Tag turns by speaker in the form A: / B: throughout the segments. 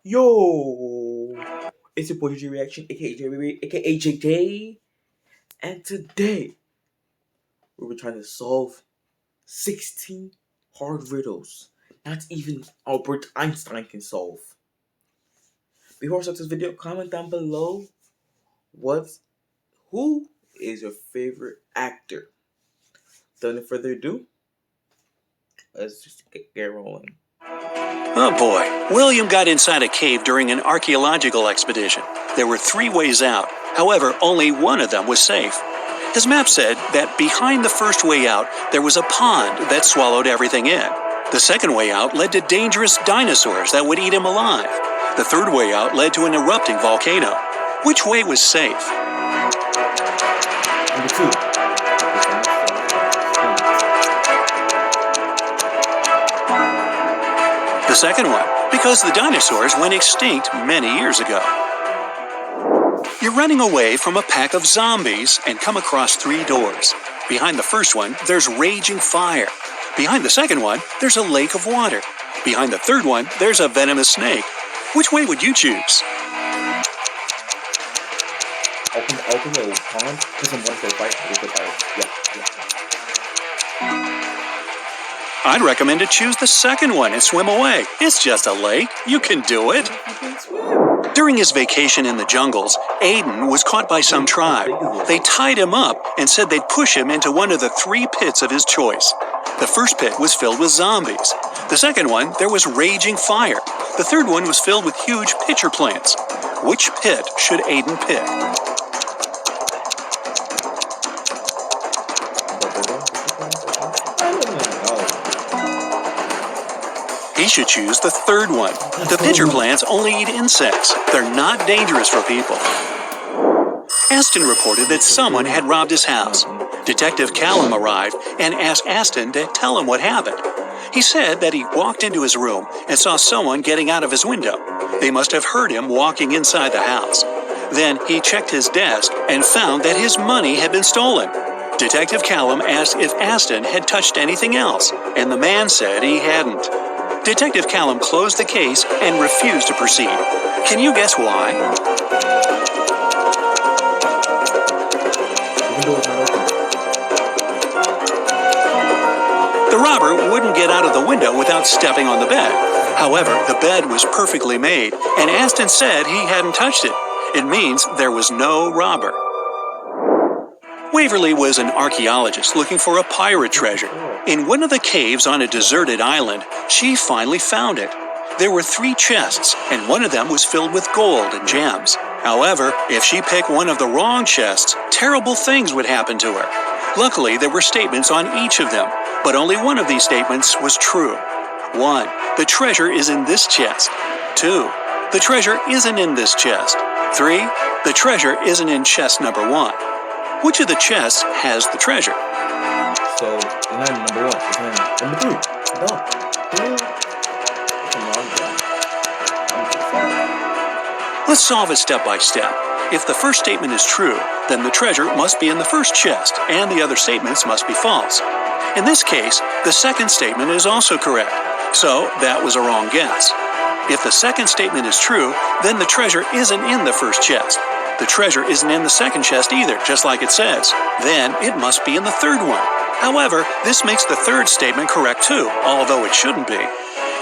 A: Yo, it's your boy JJ Reaction, aka JJ, aka JJ, and today we were trying to solve 16 hard riddles not even Albert Einstein can solve. Before I start this video, comment down below who is your favorite actor. Without any further ado, let's just get rolling.
B: Oh boy, William got inside a cave during an archaeological expedition. There were 3 ways out. However, only one of them was safe. His map said that behind the first way out, there was a pond that swallowed everything in. The second way out led to dangerous dinosaurs that would eat him alive. The third way out led to an erupting volcano. Which way was safe?
A: Number 2.
B: The second one, because the dinosaurs went extinct many years ago. You're running away from a pack of zombies and come across 3 doors. Behind the first one, there's raging fire. Behind the second one, there's a lake of water. Behind the third one, there's a venomous snake. Which way would you choose?
A: Open the pond, because I'm going to fight with the fire. Yeah.
B: I'd recommend to choose the second one and swim away. It's just a lake. You can do it. During his vacation in the jungles, Aiden was caught by some tribe. They tied him up and said they'd push him into one of the 3 pits of his choice. The first pit was filled with zombies. The second one, there was raging fire. The third one was filled with huge pitcher plants. Which pit should Aiden pick? He should choose the third one. The pitcher plants only eat insects. They're not dangerous for people. Aston reported that someone had robbed his house. Detective Callum arrived and asked Aston to tell him what happened. He said that he walked into his room and saw someone getting out of his window. They must have heard him walking inside the house. Then he checked his desk and found that his money had been stolen. Detective Callum asked if Aston had touched anything else, and the man said he hadn't. Detective Callum closed the case and refused to proceed. Can you guess why? The robber wouldn't get out of the window without stepping on the bed. However, the bed was perfectly made, and Aston said he hadn't touched it. It means there was no robber. Waverly was an archaeologist looking for a pirate treasure. In one of the caves on a deserted island, she finally found it. There were 3 chests, and one of them was filled with gold and gems. However, if she picked one of the wrong chests, terrible things would happen to her. Luckily, there were statements on each of them, but only one of these statements was true. 1. The treasure is in this chest. 2. The treasure isn't in this chest. 3. The treasure isn't in chest number 1. Which of the chests has the treasure?
A: So, it's not number 1, it's number 3.
B: Let's solve it step by step. If the first statement is true, then the treasure must be in the first chest, and the other statements must be false. In this case, the second statement is also correct, so that was a wrong guess. If the second statement is true, then the treasure isn't in the first chest. The treasure isn't in the second chest either, just like it says. Then it must be in the third one. However, this makes the third statement correct too, although it shouldn't be.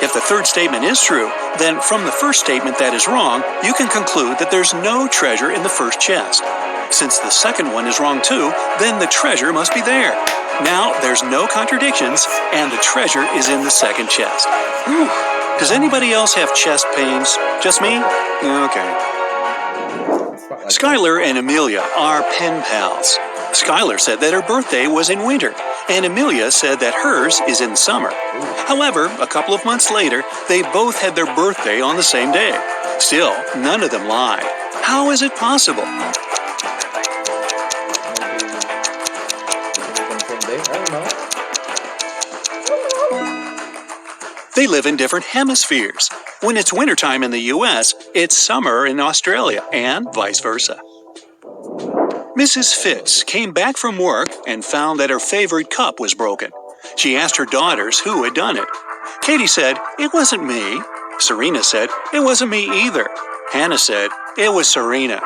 B: If the third statement is true, then from the first statement that is wrong, you can conclude that there's no treasure in the first chest. Since the second one is wrong too, then the treasure must be there. Now there's no contradictions, and the treasure is in the second chest. Whew. Does anybody else have chest pains? Just me? Okay. Skylar and Amelia are pen pals. Skylar said that her birthday was in winter, and Amelia said that hers is in summer. However, a couple of months later, they both had their birthday on the same day. Still, none of them lied. How is it possible? They live in different hemispheres. When it's wintertime in the US, it's summer in Australia, and vice versa. Mrs. Fitz came back from work and found that her favorite cup was broken. She asked her daughters who had done it. Katie said, "It wasn't me." Serena said, "It wasn't me either." Hannah said, "It was Serena."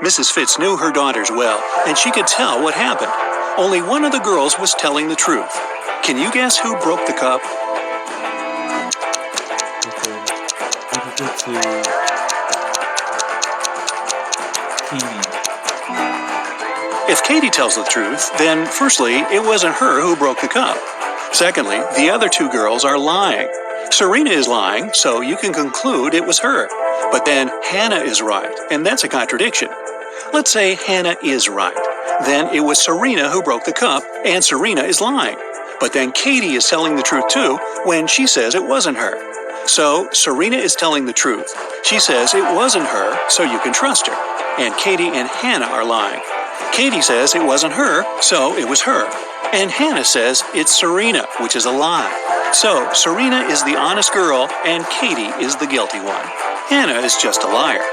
B: Mrs. Fitz knew her daughters well, and she could tell what happened. Only one of the girls was telling the truth. Can you guess who broke the cup? If Katie tells the truth, then firstly, it wasn't her who broke the cup. Secondly, the other two girls are lying. Serena is lying, so you can conclude it was her. But then Hannah is right, and that's a contradiction. Let's say Hannah is right. Then it was Serena who broke the cup, and Serena is lying. But then Katie is telling the truth too when she says it wasn't her. So Serena is telling the truth. She says it wasn't her, so you can trust her. And Katie and Hannah are lying. Katie says it wasn't her, so it was her. And Hannah says it's Serena, which is a lie. So Serena is the honest girl, and Katie is the guilty one. Hannah is just a liar.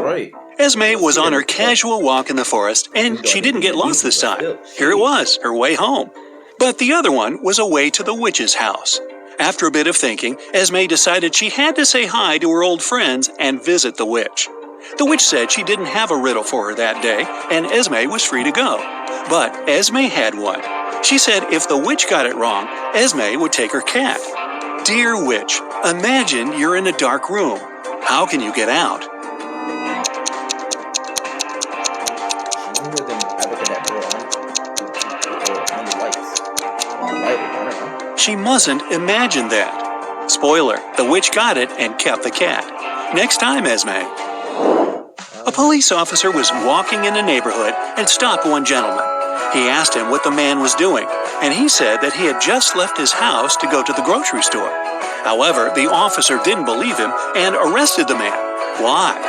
A: Right.
B: Esme was on her casual walk in the forest, and she didn't get lost this time. Here it was, her way home. But the other one was away to the witch's house. After a bit of thinking, Esme decided she had to say hi to her old friends and visit the witch. The witch said she didn't have a riddle for her that day, and Esme was free to go. But Esme had one. She said if the witch got it wrong, Esme would take her cat. Dear witch, imagine you're in a dark room. How can you get out? She mustn't imagine that. Spoiler, the witch got it and kept the cat. Next time, Esme. A police officer was walking in a neighborhood and stopped one gentleman. He asked him what the man was doing, and he said that he had just left his house to go to the grocery store. However, the officer didn't believe him and arrested the man. Why?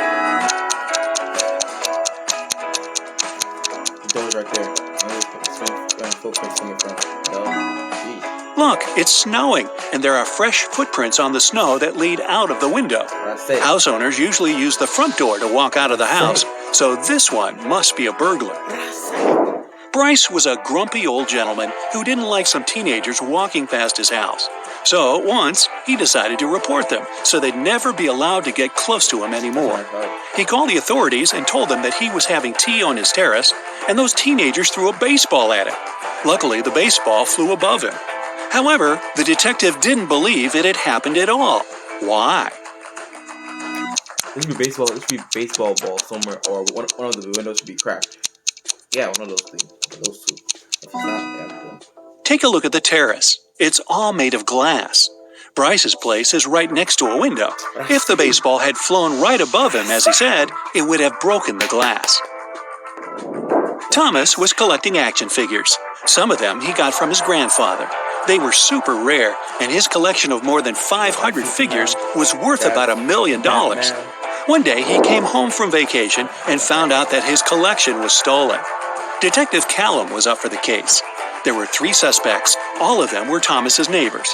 A: The door's right there. Footprints coming from.
B: Look, it's snowing, and there are fresh footprints on the snow that lead out of the window. House owners usually use the front door to walk out of the house, so this one must be a burglar. Bryce was a grumpy old gentleman who didn't like some teenagers walking past his house. So once, he decided to report them so they'd never be allowed to get close to him anymore. He called the authorities and told them that he was having tea on his terrace, and those teenagers threw a baseball at him. Luckily, the baseball flew above him. However, the detective didn't believe it had happened at all. Why?
A: There should be baseball ball somewhere, or one of the windows should be cracked. Yeah, one of those things. Those two. If it's not, yeah.
B: Take a look at the terrace. It's all made of glass. Bryce's place is right next to a window. If the baseball had flown right above him, as he said, it would have broken the glass. Thomas was collecting action figures. Some of them he got from his grandfather. They were super rare, and his collection of more than 500 figures was worth about $1 million. One day, he came home from vacation and found out that his collection was stolen. Detective Callum was up for the case. There were 3 suspects. All of them were Thomas's neighbors.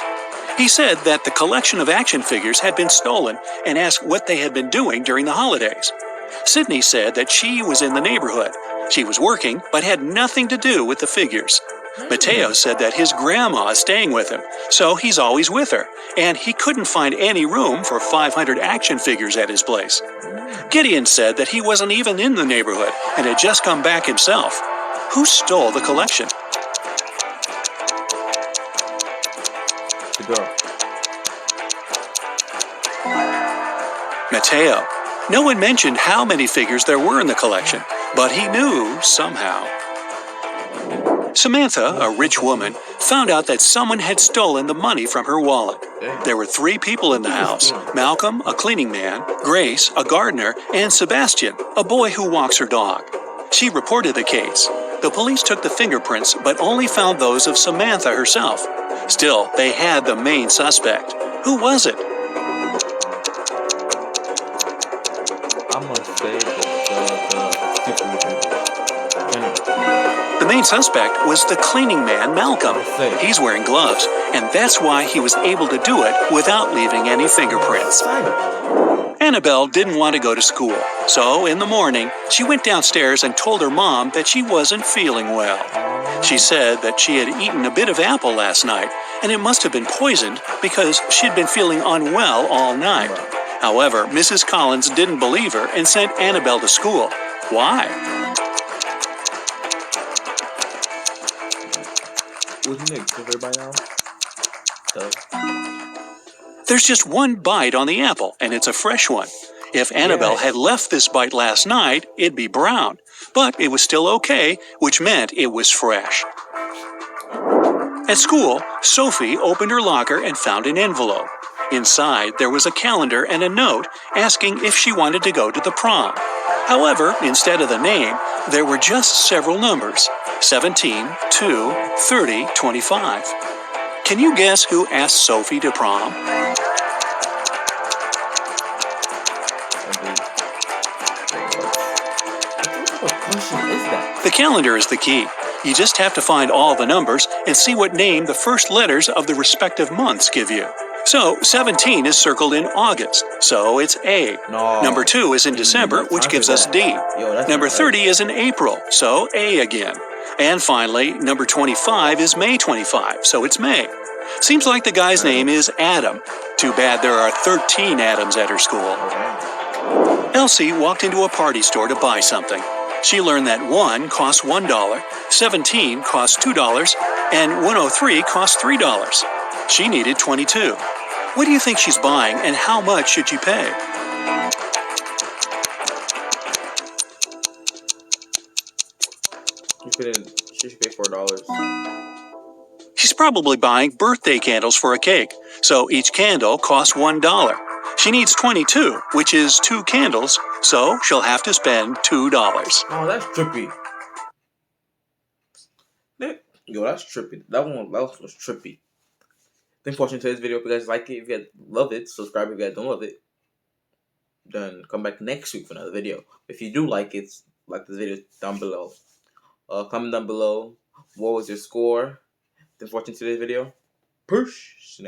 B: He said that the collection of action figures had been stolen and asked what they had been doing during the holidays. Sydney said that she was in the neighborhood. She was working, but had nothing to do with the figures. Mateo said that his grandma is staying with him, so he's always with her, and he couldn't find any room for 500 action figures at his place. Gideon said that he wasn't even in the neighborhood and had just come back himself. Who stole the collection?
A: The girl.
B: Mateo. No one mentioned how many figures there were in the collection, but he knew somehow. Samantha, a rich woman, found out that someone had stolen the money from her wallet. There were 3 people in the house: Malcolm, a cleaning man, Grace, a gardener, and Sebastian, a boy who walks her dog. She reported the case. The police took the fingerprints, but only found those of Samantha herself. Still, they had the main suspect. Who was it?
A: I'm gonna say
B: The main suspect was the cleaning man, Malcolm. He's wearing gloves, and that's why he was able to do it without leaving any fingerprints. Annabelle didn't want to go to school, so in the morning, she went downstairs and told her mom that she wasn't feeling well. She said that she had eaten a bit of apple last night, and it must have been poisoned because she'd been feeling unwell all night. However, Mrs. Collins didn't believe her and sent Annabelle to school. Why?
A: Wasn't it clear by now?
B: There's just one bite on the apple, and it's a fresh one. If Annabelle had left this bite last night, it'd be brown. But it was still okay, which meant it was fresh. At school, Sophie opened her locker and found an envelope. Inside, there was a calendar and a note asking if she wanted to go to the prom. However, instead of the name, there were just several numbers: 17, 2, 30, 25. Can you guess who asked Sophie to prom?
A: What question is that?
B: The calendar is the key. You just have to find all the numbers and see what name the first letters of the respective months give you. So, 17 is circled in August, so it's A.
A: No.
B: Number 2 is in December, which gives us D. Number 30 is in April, so A again. And finally, number 25 is May 25, so it's May. Seems like the guy's name is Adam. Too bad there are 13 Adams at her school. Elsie walked into a party store to buy something. She learned that 1 costs $1, 17 costs $2, and 103 costs $3. She needed 22. What do you think she's buying, and how much should she pay?
A: She should pay $4.
B: She's probably buying birthday candles for a cake, so each candle costs $1. She needs 22, which is 2 candles, so she'll have to spend $2.
A: Oh, that's trippy. Yo, that's trippy. That one was trippy. Thanks for watching today's video. If you guys like it, if you guys love it, subscribe if you guys don't love it. Then come back next week for another video. If you do like it, like this video down below. Comment down below. What was your score? Thanks for watching today's video. Peace.